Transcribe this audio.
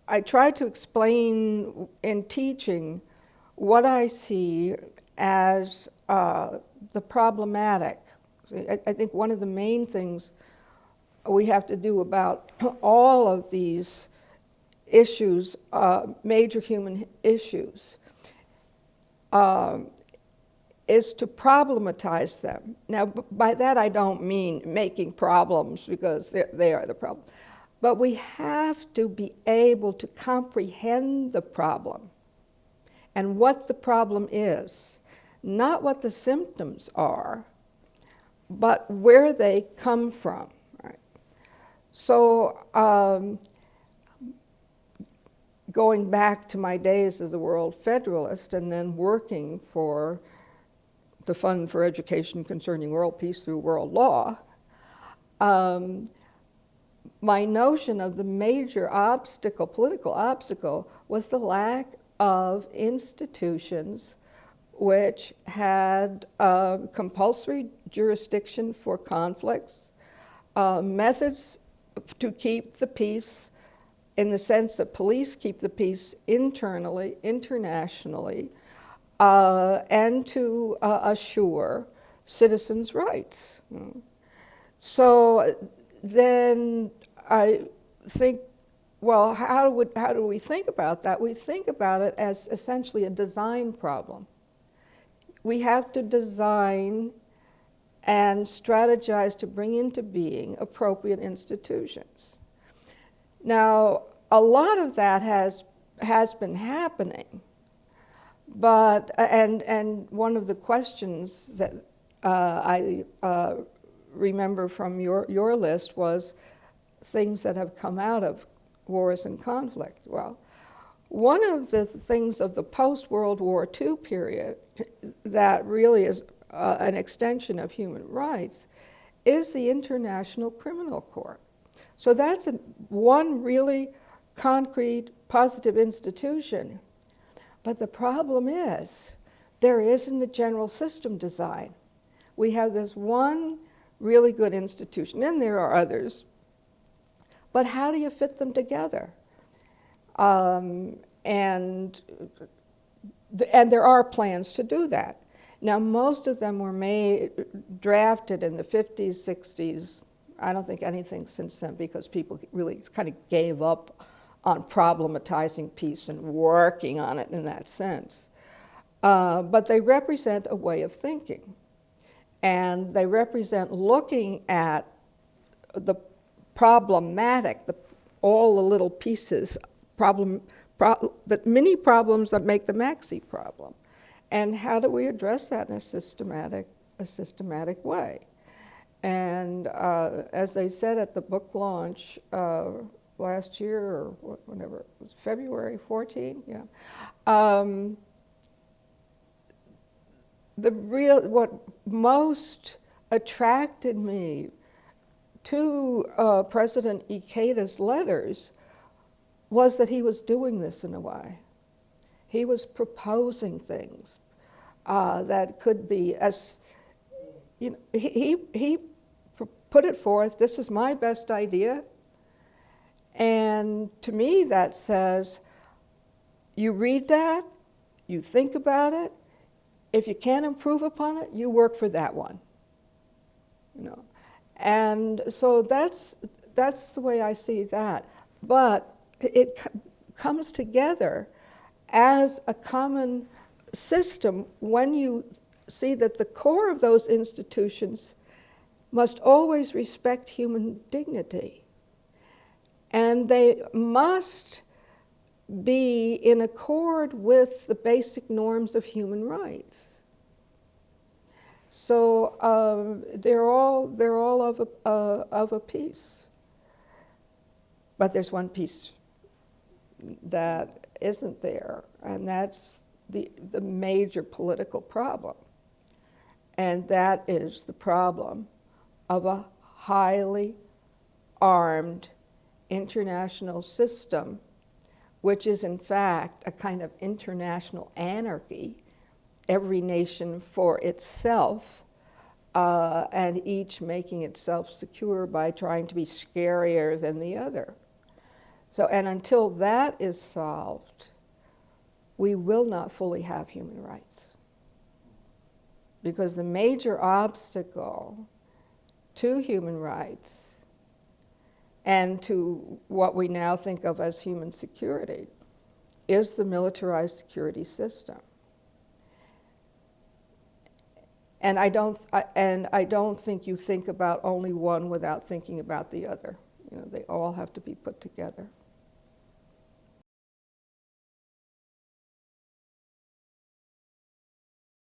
I try to explain in teaching what I see as the problematic. I think one of the main things we have to do about all of these issues, major human issues, is to problematize them. Now, by that I don't mean making problems, because they are the problem. But we have to be able to comprehend the problem and what the problem is, not what the symptoms are, but where they come from. Right? So, going back to my days as a World Federalist and then working for the Fund for Education Concerning World Peace through World Law, my notion of the major obstacle, political obstacle, was the lack of institutions which had compulsory jurisdiction for conflicts, methods to keep the peace, in the sense that police keep the peace internally, internationally, and to assure citizens' rights. So then I think, well, how do we think about that? We think about it as essentially a design problem. We have to design and strategize to bring into being appropriate institutions. Now, a lot of that has been happening, but and one of the questions that I remember from your list was things that have come out of wars and conflict. Well, one of the things of the post-World War II period that really is an extension of human rights is the International Criminal Court. So that's one really concrete, positive institution. But the problem is, there isn't a general system design. We have this one really good institution, and there are others, but how do you fit them together? And there are plans to do that. Now, most of them were drafted in the 50s, 60s. I don't think anything since then, because people really kind of gave up on problematizing peace and working on it in that sense. But they represent a way of thinking. And they represent looking at the problematic, all the little pieces, the mini problems that make the maxi problem. And how do we address that in a systematic way? And as I said at the book launch last year, or whenever it was, February 14, yeah. What most attracted me to President Ikeda's letters was that he was doing this in a way. He was proposing things that could be, as you know, he put it forth, this is my best idea. And to me that says, you read that, you think about it, if you can't improve upon it, you work for that one. You know? And so that's the way I see that. But it comes together as a common system when you see that the core of those institutions must always respect human dignity. And they must be in accord with the basic norms of human rights. So they're all of a piece. But there's one piece that isn't there, and that's the major political problem. And that is the problem of a highly armed international system, which is in fact a kind of international anarchy, every nation for itself, and each making itself secure by trying to be scarier than the other. So, and until that is solved, we will not fully have human rights. Because the major obstacle to human rights and to what we now think of as human security is the militarized security system. And I don't think you think about only one without thinking about the other. You know, they all have to be put together.